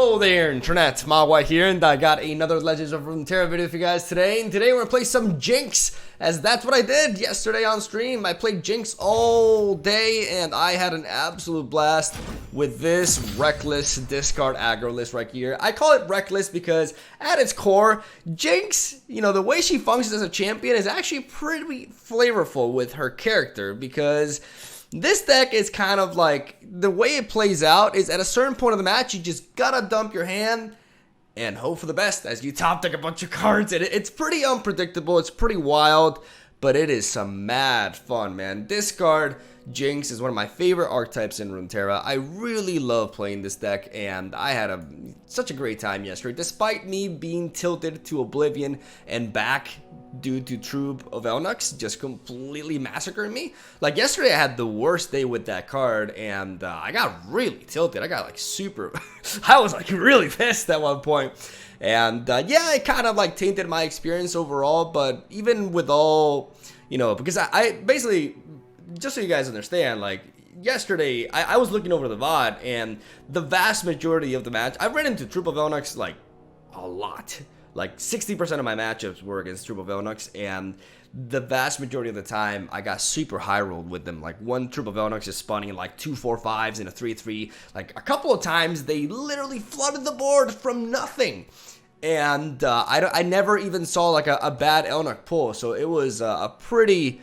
Hello there, Internet. MegaMogwai here, and I got another Legends of Runeterra video for you guys today. And today we're gonna play some Jinx, as that's what I did yesterday on stream. I played Jinx all day, and I had an absolute blast with this reckless discard aggro list right here. I call it reckless because at its core, Jinx, the way she functions as a champion is actually pretty flavorful with her character, because this deck is kind of like, the way it plays out is at a certain point of the match, you just gotta dump your hand and hope for the best as you top deck a bunch of cards. And it's pretty unpredictable, it's pretty wild, but it is some mad fun, man. Discard Jinx is one of my favorite archetypes in Runeterra. I really love playing this deck, and I had such a great time yesterday, despite me being tilted to oblivion and back due to Troop of Elnux just completely massacring me. Like yesterday I had the worst day with that card, and I got really tilted. I got like super I was like really pissed at one point. And yeah, it kind of like tainted my experience overall. But even with all, because I basically, just so you guys understand, like yesterday I was looking over the VOD, and the vast majority of the match I ran into Troop of Elnux like a lot. Like 60% of my matchups were against Troop of Elnux, and the vast majority of the time I got super high rolled with them. Like one Troop of Elnux is spawning like 2/4/5s and a 3/3. Like a couple of times they literally flooded the board from nothing. And I never even saw like a bad Elnux pull, so it was a pretty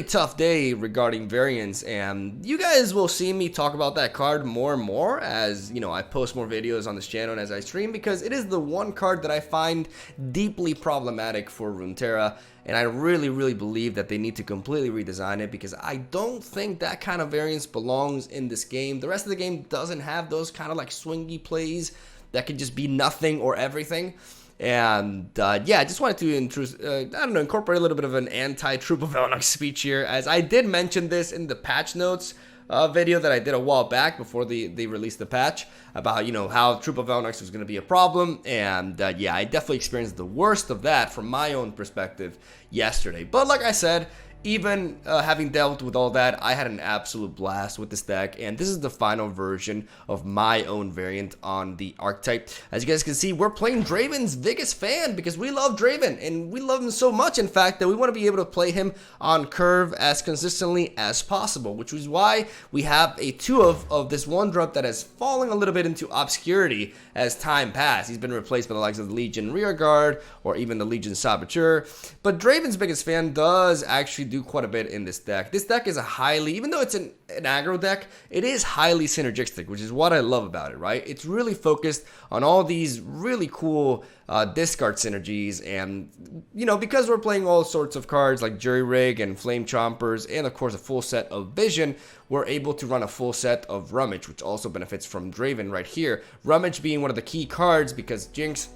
tough day regarding variants. And you guys will see me talk about that card more and more as I post more videos on this channel and as I stream, because it is the one card that I find deeply problematic for Runeterra, and I really believe that they need to completely redesign it, because I don't think that kind of variance belongs in this game. The rest of the game doesn't have those kind of like swingy plays that can just be nothing or everything. And yeah, I just wanted to incorporate a little bit of an anti-Troop of Elnux speech here, as I did mention this in the patch notes video that I did a while back before they released the patch, about how Troop of Elnux was going to be a problem. And yeah, I definitely experienced the worst of that from my own perspective yesterday. But like I said, even having dealt with all that, I had an absolute blast with this deck, and this is the final version of my own variant on the archetype. As you guys can see, we're playing Draven's biggest fan, because we love Draven, and we love him so much, in fact, that we want to be able to play him on curve as consistently as possible, which is why we have a 2 of this 1-drop that is falling a little bit into obscurity as time passed. He's been replaced by the likes of the Legion Rearguard or even the Legion Saboteur. But Draven's biggest fan does actually do quite a bit in this deck. This deck is even though it's an aggro deck, it is highly synergistic, which is what I love about it, right? It's really focused on all these really cool discard synergies, and because we're playing all sorts of cards like Jury Rig and Flame Chompers, and of course a full set of Vision, we're able to run a full set of Rummage, which also benefits from Draven right here. Rummage being one of the key cards, because Jinx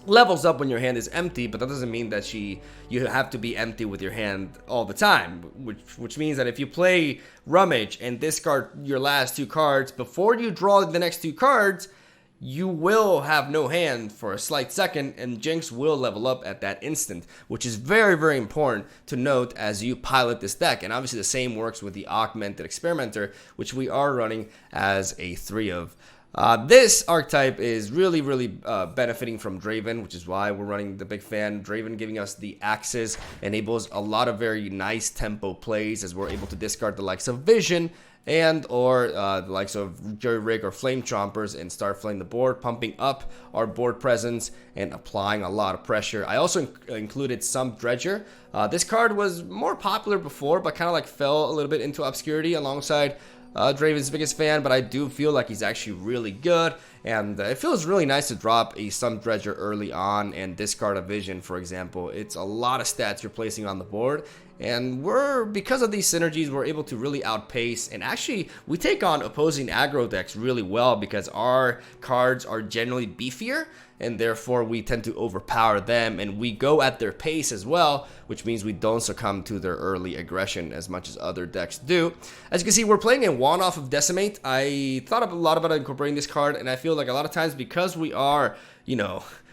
levels up when your hand is empty, but that doesn't mean that you have to be empty with your hand all the time, which means that if you play Rummage and discard your last 2 cards before you draw the next 2 cards, you will have no hand for a slight second, and Jinx will level up at that instant, which is very important to note as you pilot this deck. And obviously the same works with the Augmented Experimenter, which we are running as a 3 of. This archetype is really benefiting from Draven, which is why we're running the big fan. Draven giving us the Axis enables a lot of very nice tempo plays, as we're able to discard the likes of Vision and or the likes of Jury Rig or Flame Chompers and start flooding the board, pumping up our board presence and applying a lot of pressure. I also included some Dredger. This card was more popular before, but kind of like fell a little bit into obscurity alongside Draven's biggest fan, but I do feel like he's actually really good, and it feels really nice to drop a Some Dredger early on and discard a Vision, for example. It's a lot of stats you're placing on the board, and because of these synergies, we're able to really outpace, and actually we take on opposing aggro decks really well, because our cards are generally beefier, and therefore we tend to overpower them, and we go at their pace as well, which means we don't succumb to their early aggression as much as other decks do. As you can see, we're playing a 1 off of Decimate. I thought a lot about incorporating this card, and I feel like a lot of times, because we are,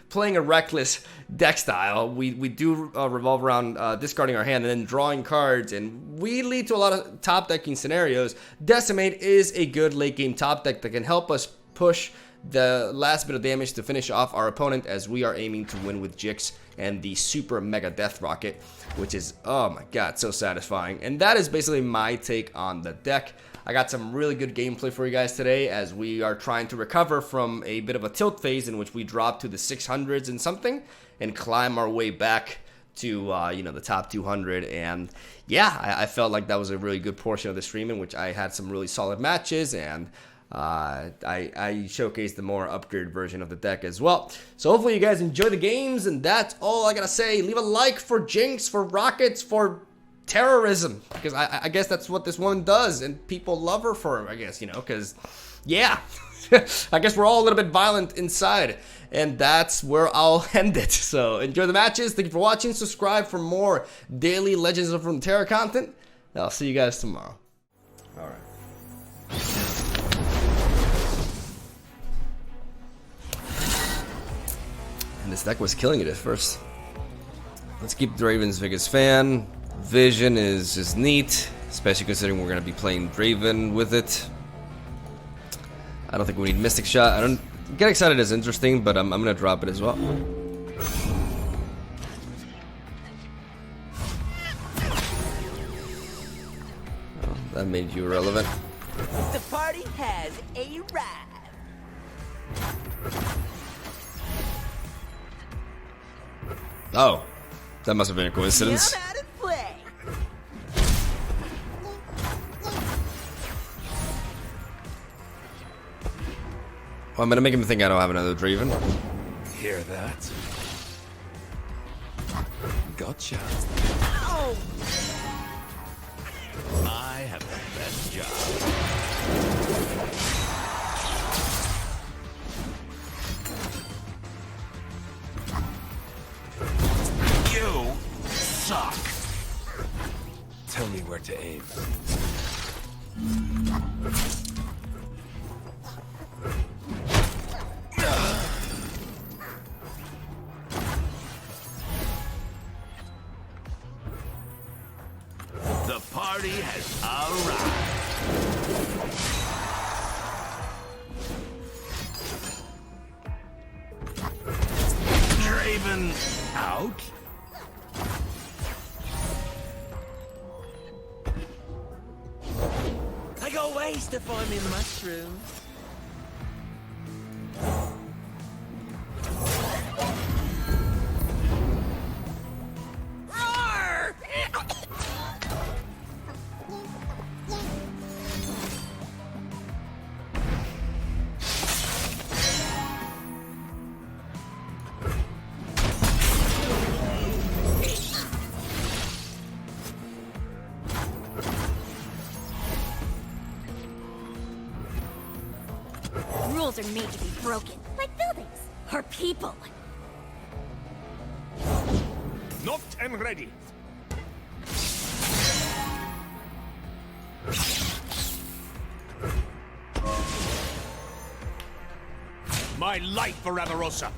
playing a reckless deck style, we do revolve around discarding our hand and then drawing cards, and we lead to a lot of top decking scenarios. Decimate is a good late game top deck that can help us push the last bit of damage to finish off our opponent, as we are aiming to win with Jinx and the super mega death rocket, which is, oh my god, so satisfying. And that is basically my take on the deck. I got some really good gameplay for you guys today, as we are trying to recover from a bit of a tilt phase in which we dropped to the 600s and something and climb our way back to you know, the top 200. And yeah, I felt like that was a really good portion of the stream in which I had some really solid matches, and I showcased the more upgraded version of the deck as well. So hopefully you guys enjoy the games, and that's all I gotta say. Leave a like for Jinx, for rockets, for terrorism, because I guess that's what this woman does, and people love her for it, I guess, you know, because yeah, I guess we're all a little bit violent inside, and that's where I'll end it. So enjoy the matches. Thank you for watching. Subscribe for more daily Legends of Runeterra content. I'll see you guys tomorrow. All right. And this deck was killing it at first. Let's keep Draven's biggest fan. Vision is just neat, especially considering we're going to be playing Draven with it. I don't think we need Mystic Shot. I don't get excited as interesting, but I'm going to drop it as well. Oh, that made you irrelevant. The party has arrived. Oh, that must have been a coincidence. Come out and play. Well, I'm gonna make him think I don't have another Draven. Hear that? Gotcha. Oh, I have the best job. You suck. Tell me where to aim. The party has arrived. Draven out? I got ways to find me mushrooms. Roar! Rules are made to be broken, like buildings or people. Knocked and ready. My life for Amarosa.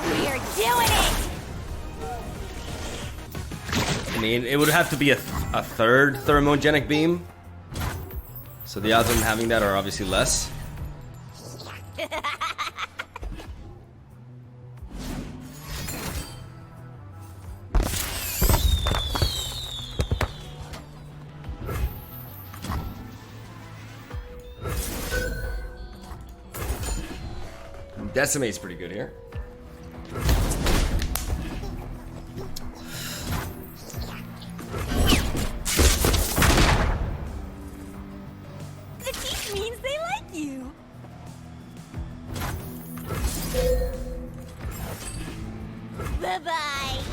We're doing it! I mean, it would have to be a third thermogenic beam, so the odds of having that are obviously less. Decimate's pretty good here. The teeth means they like you. Bye-bye.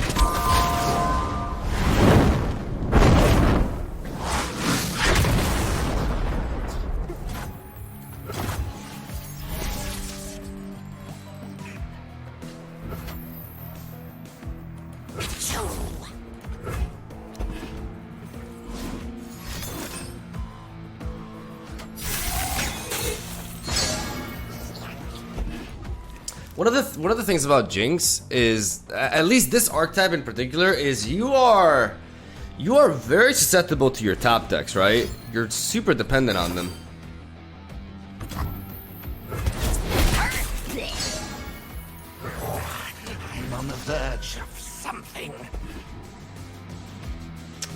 One of the things about Jinx is, at least this archetype in particular, is you are very susceptible to your top decks, right? You're super dependent on them. I'm on the verge of something.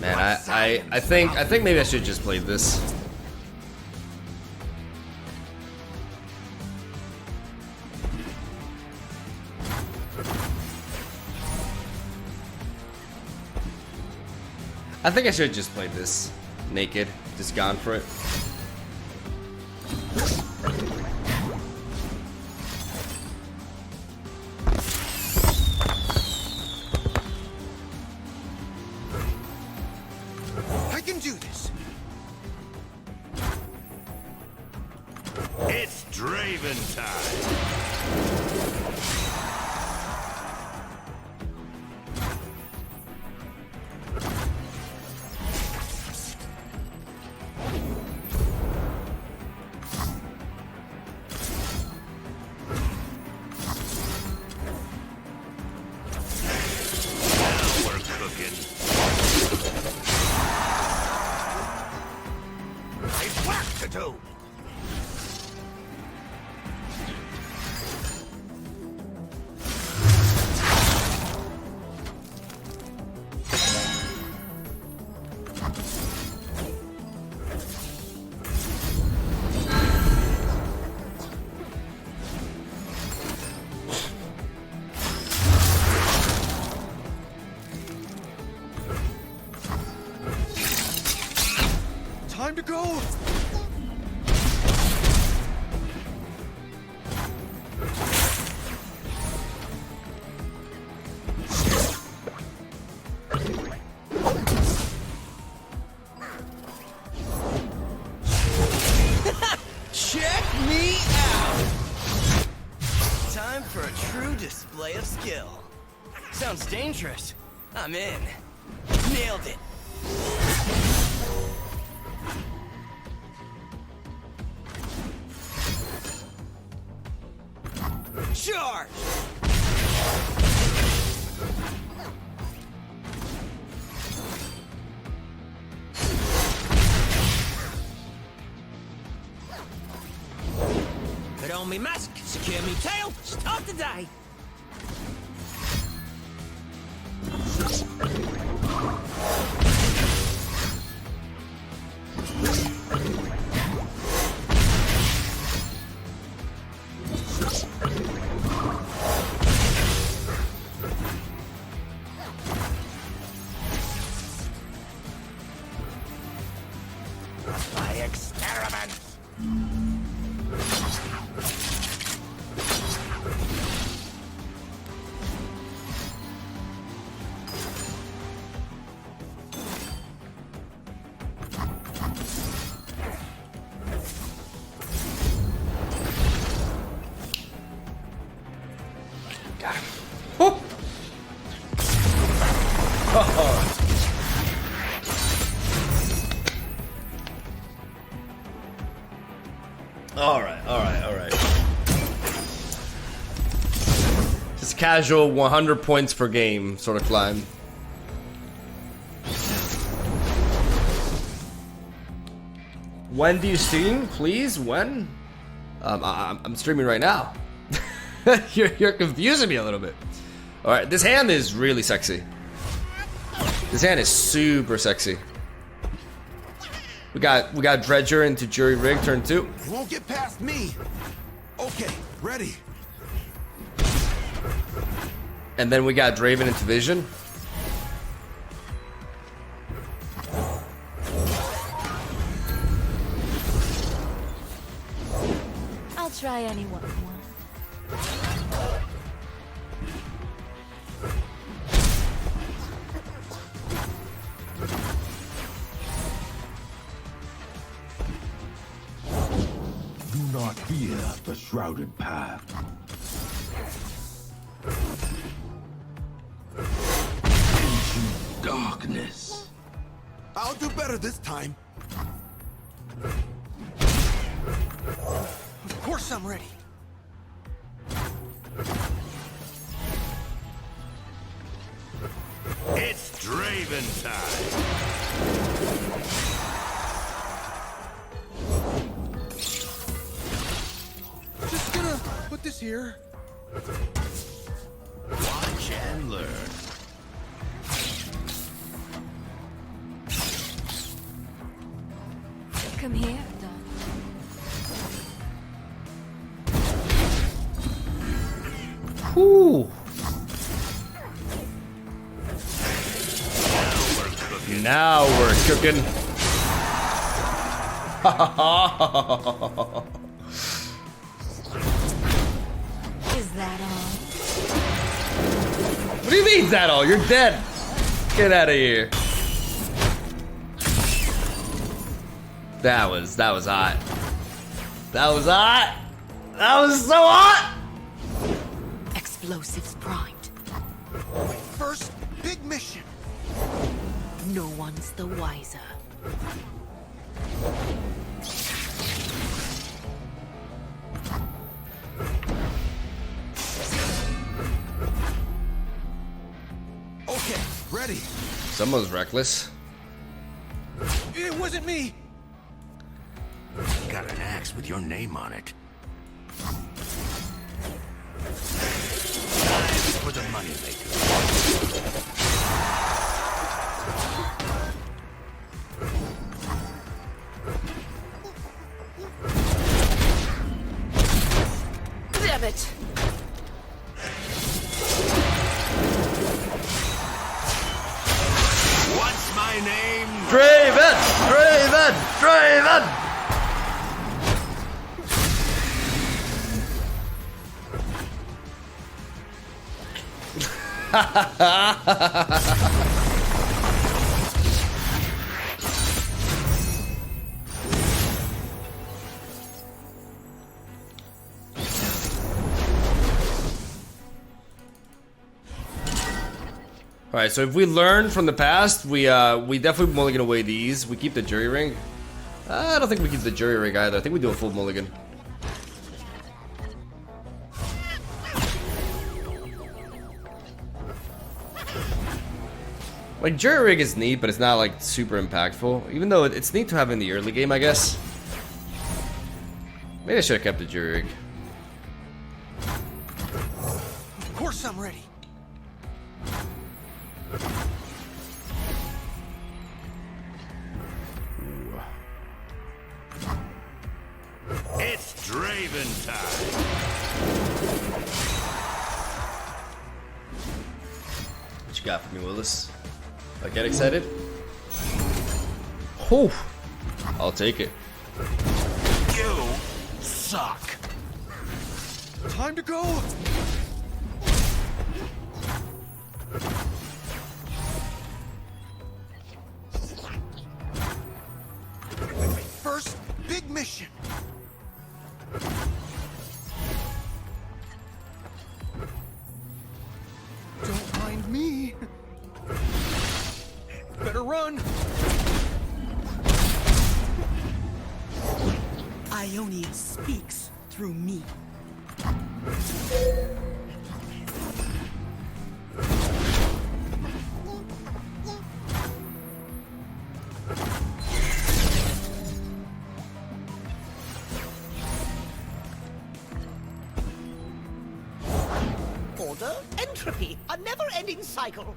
Man, I think maybe I should just play this. I think I should just play this naked, just gone for it. I can do this. It's Draven time. Time to go! Check me out! Time for a true display of skill. Sounds dangerous. I'm in. Nailed it. Charge! Put on me mask, secure me tail, start the day! My experiment. Got him. Oh. Oh. All right. Just casual 100 points per game sort of climb. When do you stream, please? When? I'm streaming right now. You're confusing me a little bit. All right, this hand is really sexy. This hand is super sexy. We got Dredger into Jury Rig turn 2. It won't get past me. Okay, ready. And then we got Draven into Vision. I'll try anyone. Do not fear the shrouded path. Ancient darkness. I'll do better this time. Of course I'm ready. time. Just gonna put this here. Watch and learn. Come here, Don. Whew. Now we're cooking. Is that all? What do you mean, is that all? You're dead. Get out of here. That was hot. That was hot. That was so hot. Explosives primed. First big mission. No one's the wiser. Okay, ready. Someone's reckless. It wasn't me. Got an axe with your name on it. Time for the moneymaker. Damn it! What's my name? Draven! Draven! Draven! Alright, so if we learn from the past, we definitely mulligan away these. We keep the jury ring. I don't think we keep the jury ring either. I think we do a full mulligan. Like, jury rig is neat, but it's not like super impactful. Even though it's neat to have in the early game, I guess. Maybe I should have kept the jury rig. Of course I'm ready. It's Draven time. What you got for me, Willis? I get excited? Whew. I'll take it. You suck. Time to go. First big mission. Don't mind me. Better run. Ionia speaks through me. Order, entropy, a never-ending cycle.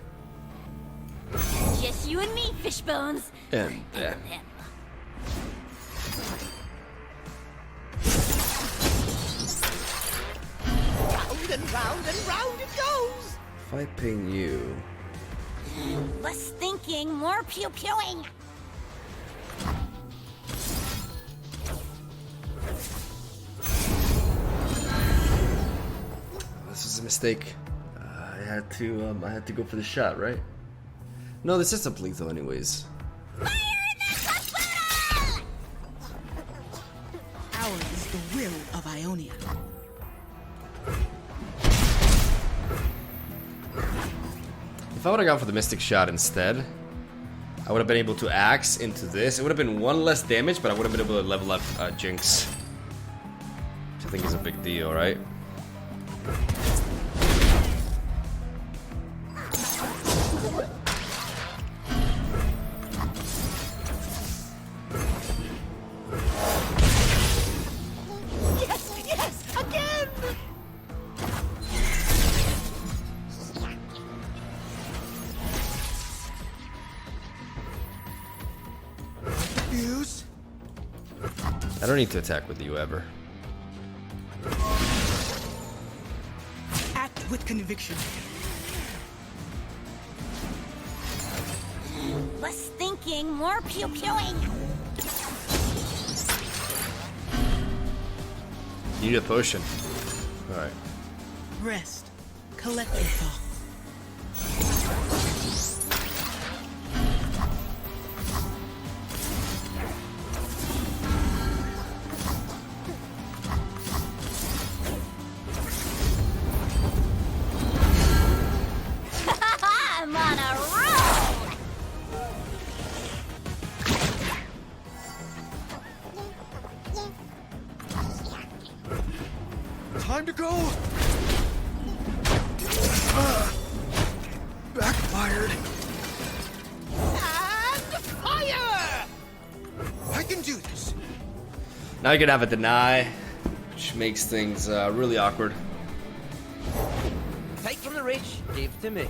Just you and me, fishbones. And yeah. Them. Round and round it goes. If I ping you. Less thinking, more pew-pewing. This was a mistake. I had to go for the shot, right? No, this is up lethal anyways. Fire in the hospital! Ours is the will of Ionia. If I would have gone for the Mystic Shot instead, I would have been able to axe into this. It would have been one less damage, but I would have been able to level up Jinx. Which I think is a big deal, right? I don't need to attack with you ever. Act with conviction. Less thinking, more pew-pewing. You need a potion. Alright. Rest. Collect your thoughts. I'm on a roll! Time to go! Backfired. And fire! I can do this. Now you can have a deny, which makes things really awkward. Take from the rich, give to me.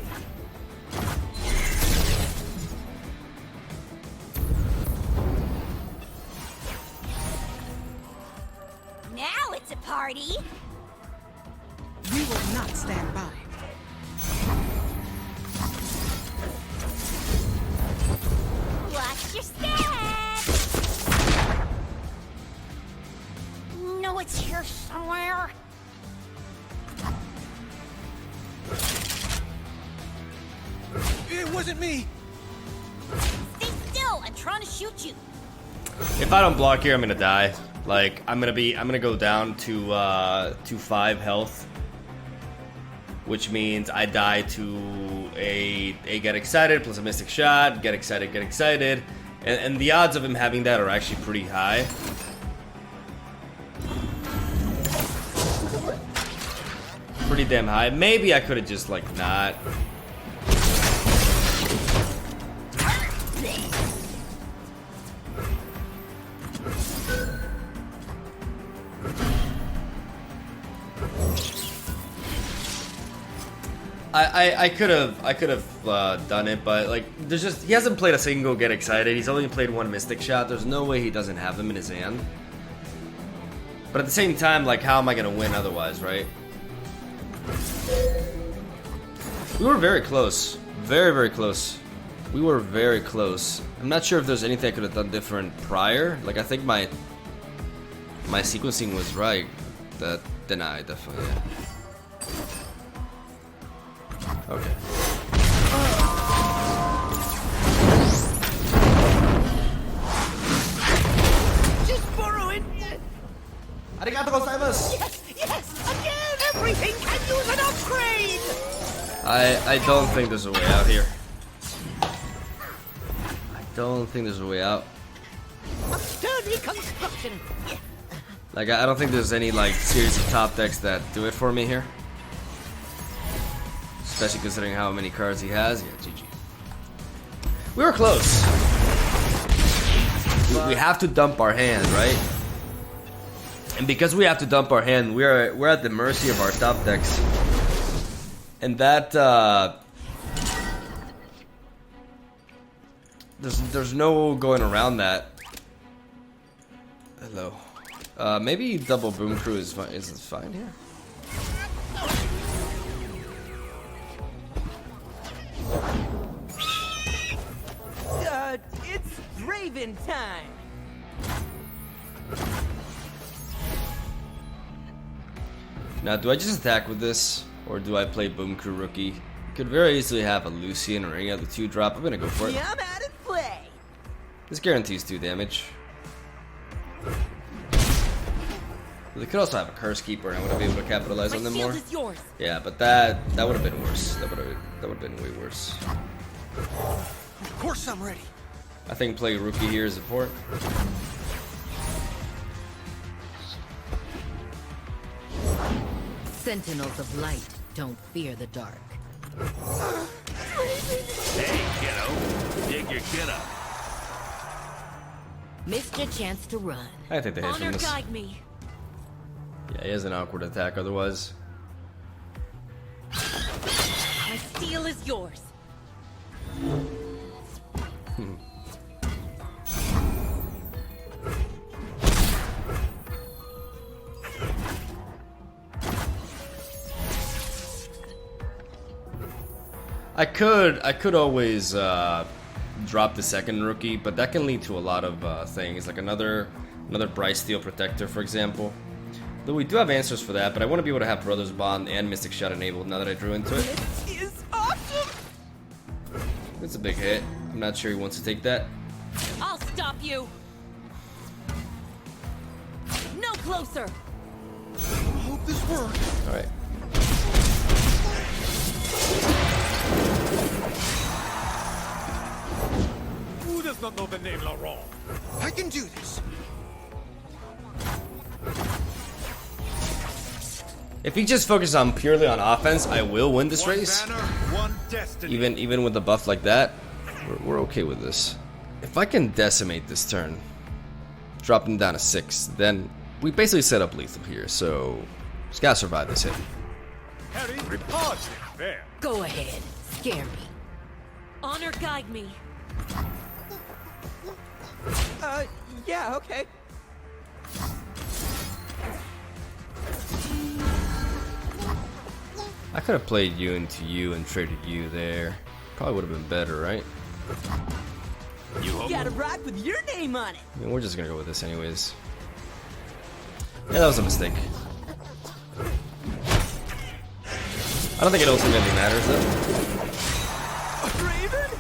Now it's a party. We will not stand by. Watch your step. No, it's here somewhere. It wasn't me. Stay still. I'm trying to shoot you. If I don't block here, I'm gonna die. Like, I'm gonna go down to 5 health, which means I die to a get excited plus a mystic shot, get excited, and the odds of him having that are actually pretty high. Pretty damn high. Maybe I could have just like not. I could have done it, but like there's just he hasn't played a single get excited. He's only played one mystic shot. There's no way he doesn't have them in his hand. But at the same time, like how am I gonna win otherwise, right? We were very close, very close. We were very close. I'm not sure if there's anything I could have done different prior. Like I think my sequencing was right. That deny definitely. Yeah. Okay. Just borrowing. Arigato gozaimasu. Yes, again, everything can use an upgrade. I don't think there's a way out here. I don't think there's a way out. A sturdy construction. Like I don't think there's any like series of top decks that do it for me here. Especially considering how many cards he has. Yeah, GG. We were close. We have to dump our hand, right? And because we have to dump our hand, we're at the mercy of our top decks. And that there's no going around that. Hello. Maybe double boom crew is fine here. It's Raven time. Now, do I just attack with this, or do I play Boom Crew Rookie? Could very easily have a Lucian or any other 2-drop. I'm gonna go for it. Yeah, I'm out of play. This guarantees 2 damage. They could also have a Curse Keeper, and I wouldn't be able to capitalize on them more. Yeah, but that would have been worse. That would have been way worse. Of course I'm ready. I think play Rookie here is support. Sentinels of light don't fear the dark. Hey, kiddo. Dig your kid up. Missed your chance to run. I think they hit Honor from this. guide me. Yeah, he has an awkward attack otherwise. My steel is yours. I could always drop the second rookie, but that can lead to a lot of things, like another Bright Steel Protector, for example. Though we do have answers for that, but I want to be able to have Brothers Bond and Mystic Shot enabled now that I drew into it. This is awesome! It's a big hit. I'm not sure he wants to take that. I'll stop you. No closer. I hope this works. All right. Who does not know the name Laurent? I can do this. If he just focuses on purely on offense, I will win this race. Banner, one destiny. Even with the buff like that, we're okay with this. If I can decimate this turn, drop him down to 6, then we basically set up lethal here. So just gotta survive this hit. Harry, report. There. Go ahead. Scare me. Honor guide me. Yeah, okay. I could have played you into you and traded you there. Probably would have been better, right? You hope. Got a rack with your name on it. I mean, we're just gonna go with this anyways. Yeah, that was a mistake. I don't think it ultimately matters though. Raven?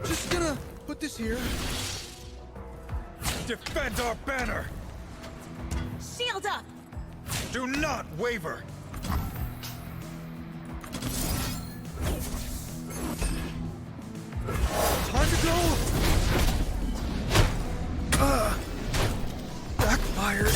Just gonna put this here. Defend our banner. Shield up. Do not waver. Time to go. Backfired.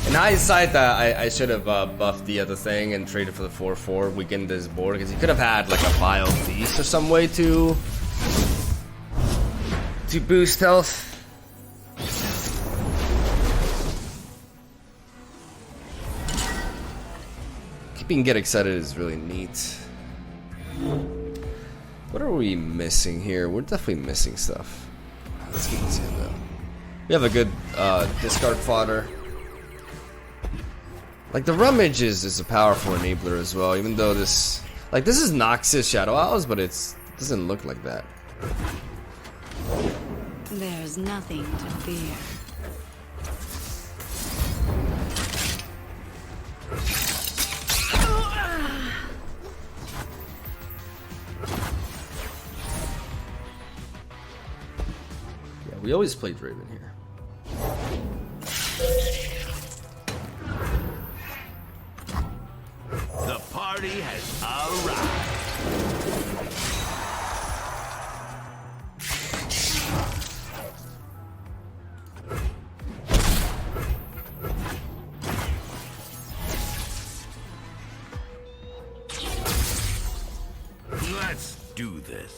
In hindsight, I should have buffed the other thing and traded for the 4/4, weakened his board, because he could have had like a Vile Beast or some way to boost health. Keeping Get Excited is really neat. What are we missing here? We're definitely missing stuff. Let's get this in though. We have a good discard fodder. Like the Rummage is a powerful enabler as well, even though this is Noxus Shadow Isles, but it doesn't look like that. There's nothing to fear. Yeah, we always played Raven here. The party has arrived. Let's do this.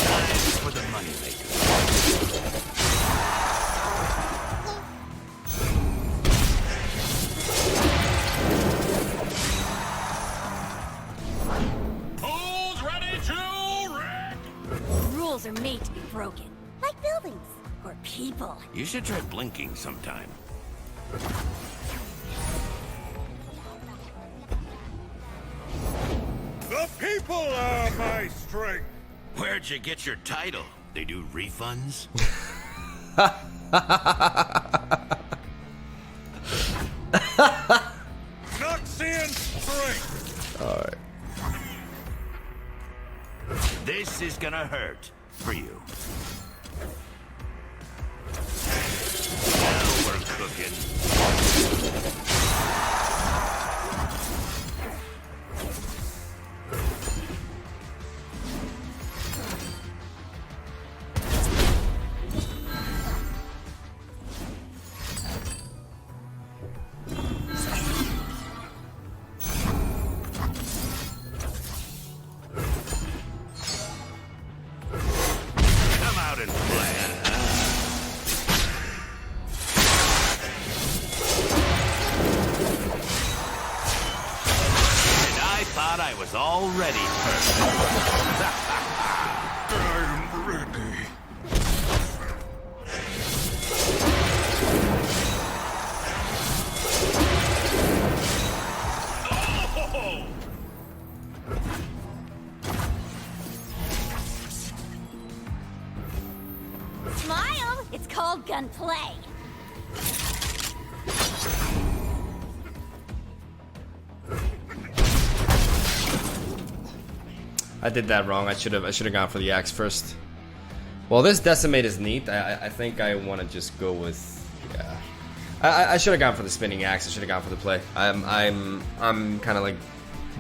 Time for the moneymaker. Who's ready to wreck? Rules are made to be broken. Like buildings. Or people. You should try blinking sometime. The people are my strength. Where'd you get your title? They do refunds? Noxian strength. Alright. This is gonna hurt for you. Now we're cooking. Come out and play. It's called gunplay. I did that wrong. I should have gone for the axe first. Well, this decimate is neat. I think I want to just go with, yeah. I should have gone for the spinning axe. I should have gone for the play. I'm kind of like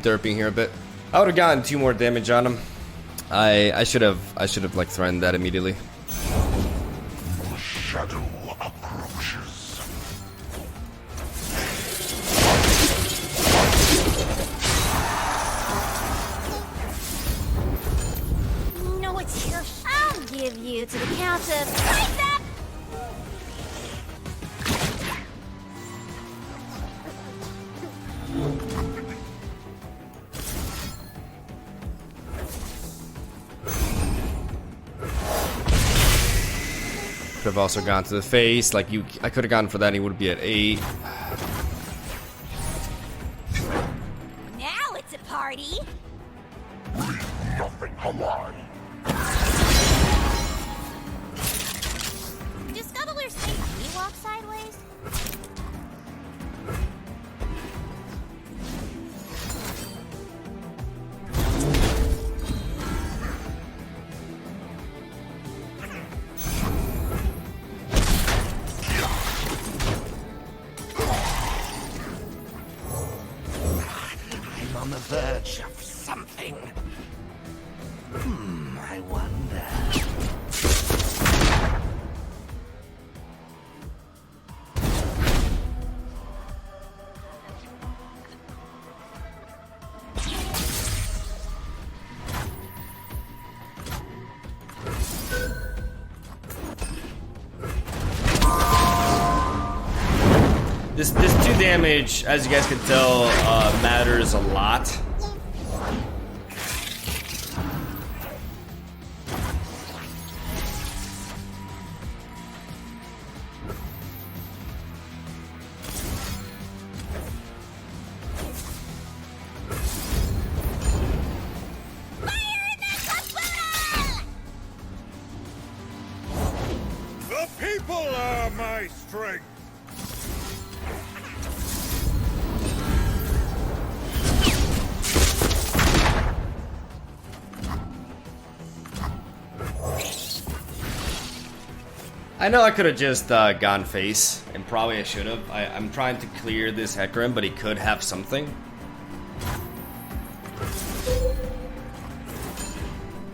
derping here a bit. I would have gotten 2 more damage on him. I should have like threatened that immediately. The shadow approaches. No, it's your. I'll give you to the count of bicep. Could have also gone to the face. Like I could have gone for that. And he would be at 8. Now it's a party. Nothing Hawaii. Do scuttlers think we walk sideways? I'm on the verge of something. I wonder. This 2 damage, as you guys can tell, matters a lot. The people are my strength. I know I could have just gone face, and probably I should have. I'm trying to clear this Hecarim, but he could have something.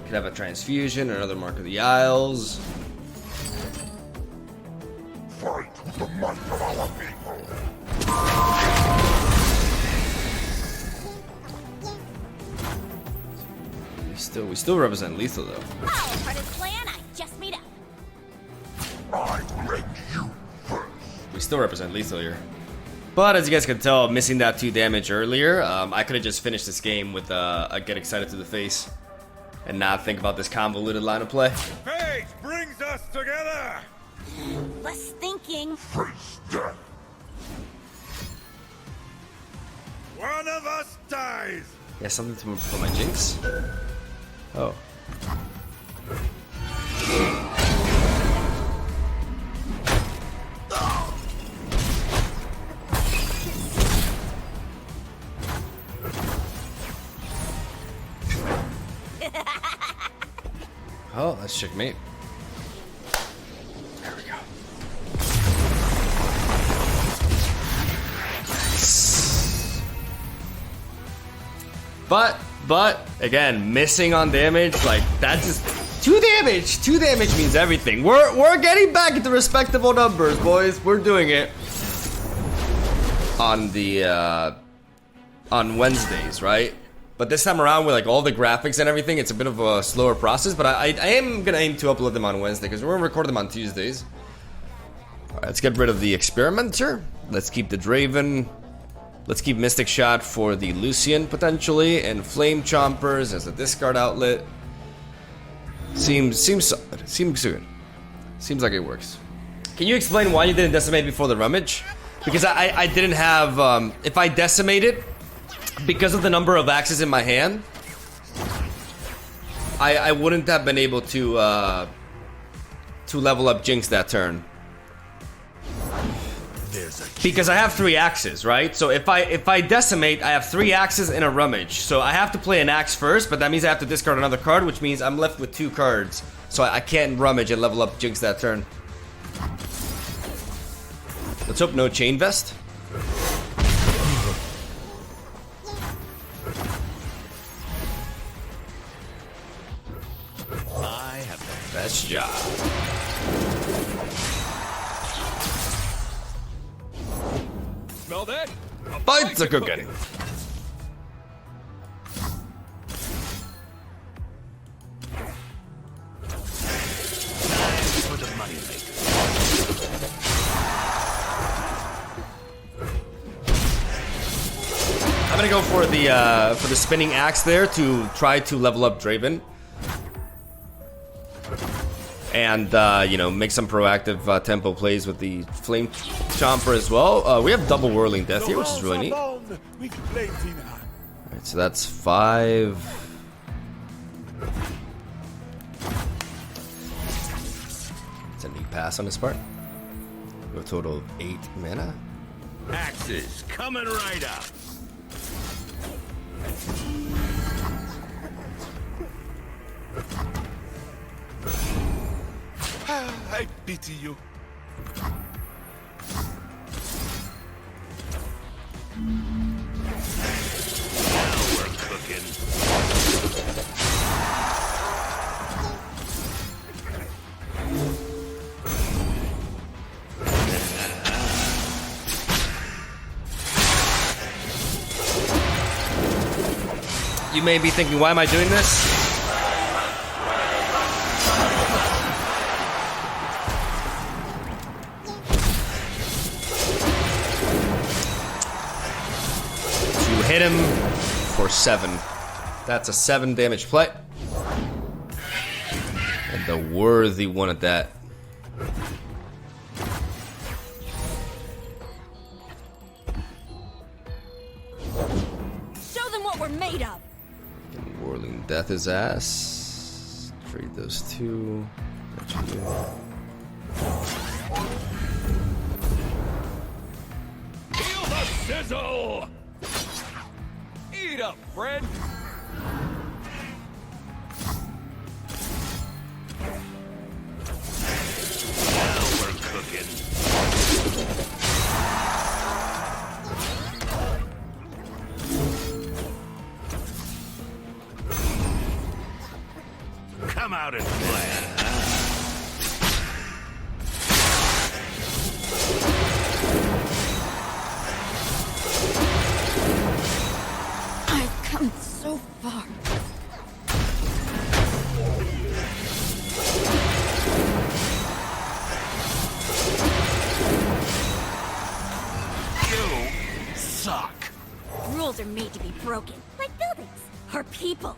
Could have a transfusion, or another Mark of the Isles. Fight with the might of our people. We still represent lethal though. Oh, part of the plan I just made up. I led you first. We still represent lethal here. But as you guys can tell, missing that 2 damage earlier, I could have just finished this game with a get excited to the face and not think about this convoluted line of play. Fate brings us together. Less thinking. Face death. One of us dies. Yeah, something for my Jinx. Oh. Oh, that's checkmate. There we go. But again, missing on damage, like that's just 2 damage. 2 damage means everything. We're getting back into respectable numbers, boys. We're doing it on the on Wednesdays, right? But this time around, with like all the graphics and everything, it's a bit of a slower process. But I am gonna aim to upload them on Wednesday because we're gonna record them on Tuesdays. All right, let's get rid of the Experimenter. Let's keep the Draven. Let's keep Mystic Shot for the Lucian potentially, and Flame Chompers as a discard outlet. Seems solid. Seems good. Seems like it works. Can you explain why you didn't decimate before the rummage? Because I didn't have. If I decimated, because of the number of axes in my hand, I wouldn't have been able to to level up Jinx that turn. Because I have 3 axes, right? So if I decimate, I have 3 axes and a rummage. So I have to play an axe first, but that means I have to discard another card, which means I'm left with 2 cards. So I can't rummage and level up Jinx that turn. Let's hope no chain vest. I have the Best job. smell that. Bites are cooking. For the money maker. I'm gonna go for the spinning axe there to try to level up Draven. And, you know, make some proactive tempo plays with the Flame Chomper as well. We have double Whirling Death here, which is really neat. Alright, so that's 5. It's a neat pass on his part. We have a total of 8 mana. Axes coming right up. I pity you. Now we're cooking. You may be thinking, why am I doing this? Hit him for 7. That's a 7 damage play. And the worthy one at that. Show them what we're made of. And Whirling Death his ass. Trade those 2. Feel the sizzle. Eat up, friend. Now we're cooking. Come out and play. So far. You suck. Rules are made to be broken, like buildings or people.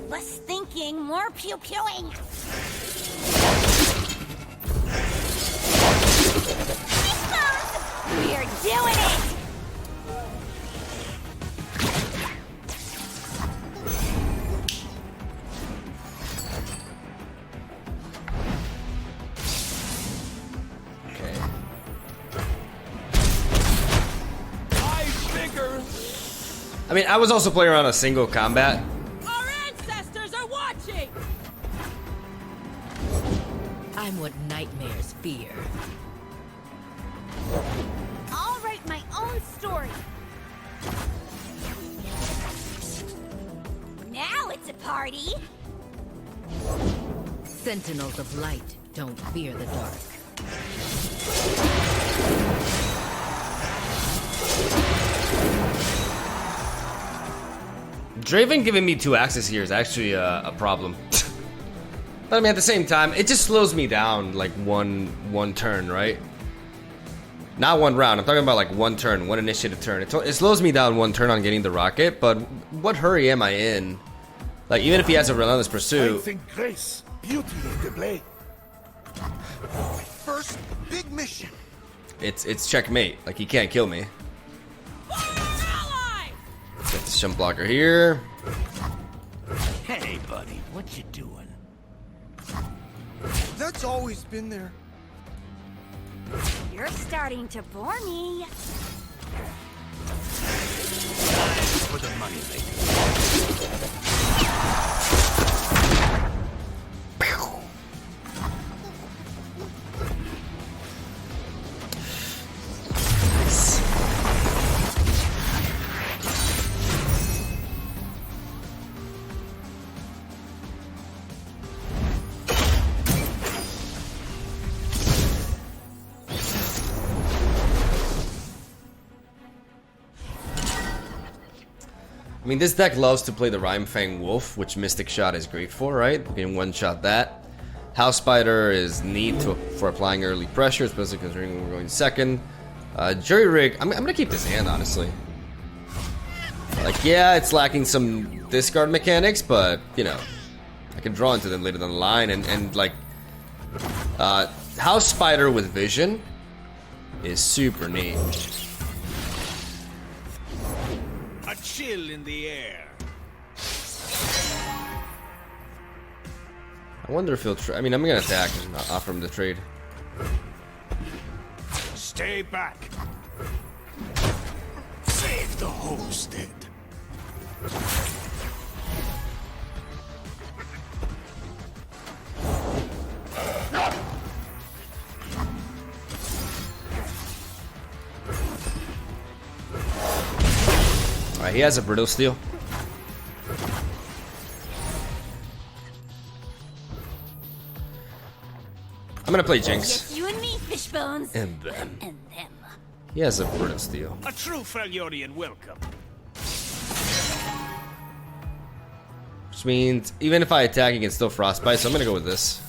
Less thinking, more pew-pewing. We're doing it! Okay. I mean, I was also playing around a single combat. Our ancestors are watching! I'm what nightmares fear. I'll write my own story. Now it's a party. Sentinels of light don't fear the dark. Draven giving me 2 axes here is actually a problem. But I mean, at the same time, it just slows me down like one turn, right? Not one round. I'm talking about like one turn, one initiative turn. It slows me down one turn on getting the rocket, but what hurry am I in? Like, even if he has a relentless I pursuit. think grace, beauty in the blade. First big mission. It's checkmate. Like, he can't kill me. Get the jump blocker here. Hey, buddy, what you doing? That's always been there. You're starting to bore me. For the money maker. I mean, this deck loves to play the Rhymefang Wolf, which Mystic Shot is great for, right? You can one-shot that. House Spider is neat for applying early pressure, especially considering we're going second. Jury Rig, I'm gonna keep this hand, honestly. Like, yeah, it's lacking some discard mechanics, but, you know, I can draw into them later down the line, and like, House Spider with Vision is super neat. A chill in the air. I wonder if he'll I mean, I'm gonna attack and offer him the trade. Stay back. Save the homestead. Alright, he has a Brittle Steel. I'm gonna play Jinx. Just you and me, Fishbones. And them. And them. He has a Brittle Steel. A true Freljordian welcome. Which means, even if I attack, he can still Frostbite, so I'm gonna go with this.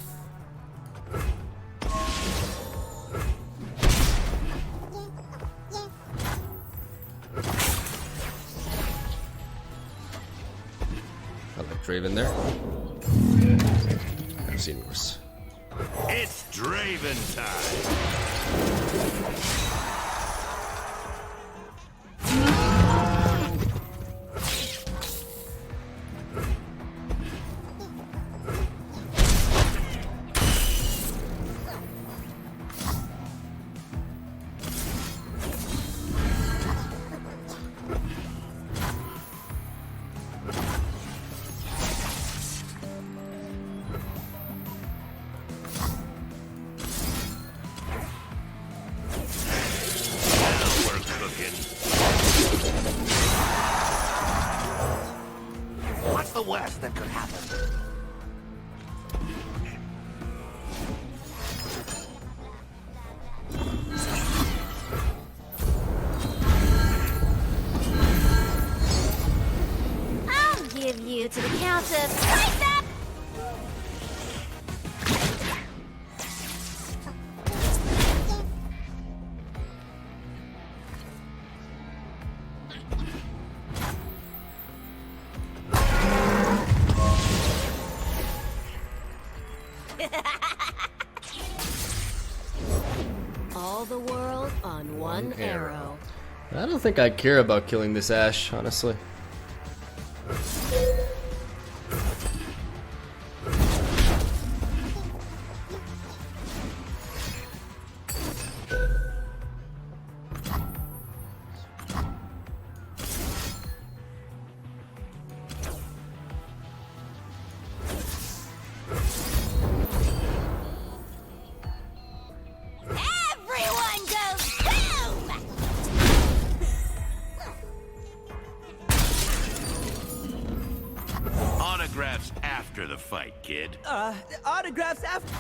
I like Draven there. I've seen worse. It's Draven time. What's the worst that could happen? I'll give you to the count of spice up. All the world on one arrow. I don't think I care about killing this Ashe, honestly. Everyone goes boom! Autographs after the fight, kid. Autographs after.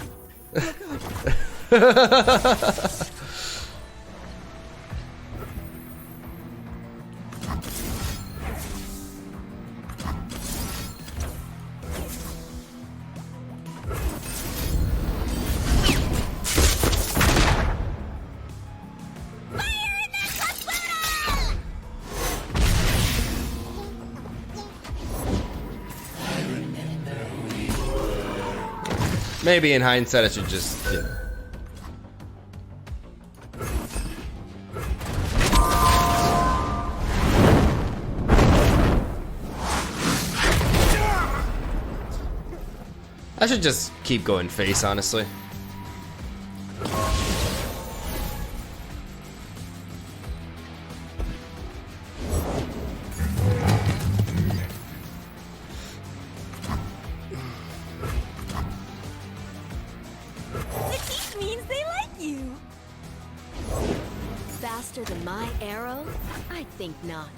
Maybe in hindsight I should just, you know. I should just keep going face, honestly. The teeth means they like you. Faster than my arrow? I think not.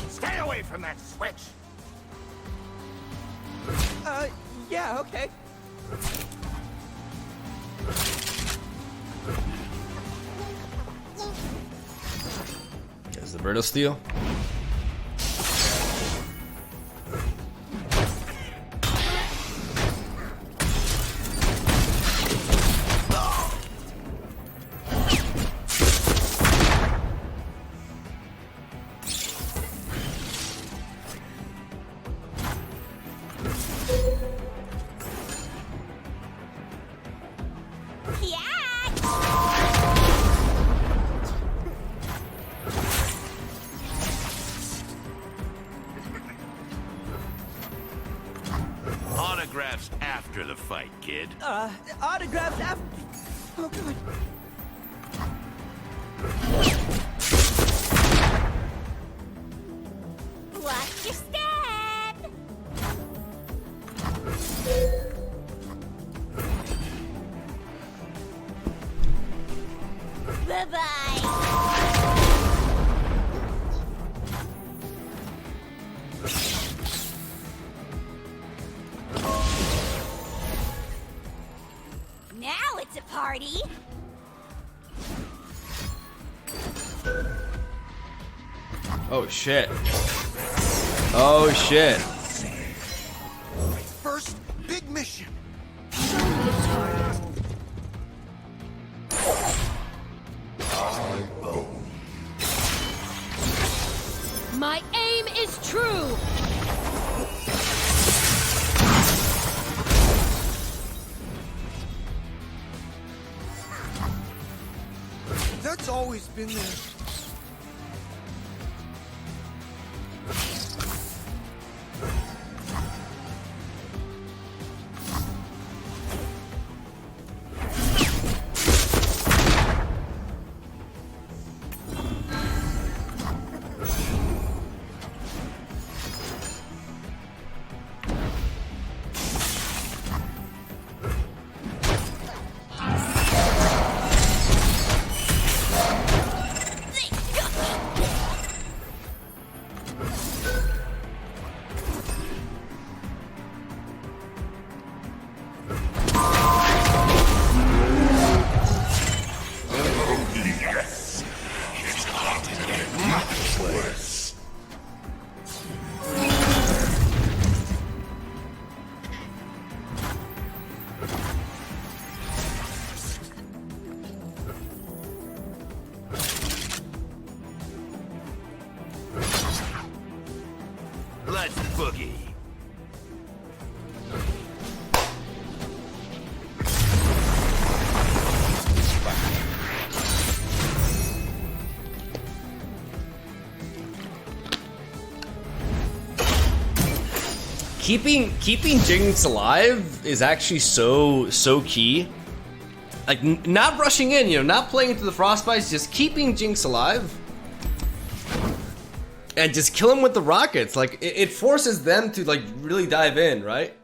Stay away from that switch. Yeah, okay. There's the Brittle Steel. Autographs after the fight, kid. Autographs after. Oh, God. Watch your step. Bye-bye. Now it's a party. Oh shit. Oh shit. First big mission. My aim is true! That's always been there. Let's boogie. Keeping Jinx alive is actually so key. Like not rushing in, you know, not playing into the frostbites, just keeping Jinx alive. And just kill him with the rockets. Like it forces them to like really dive in, right?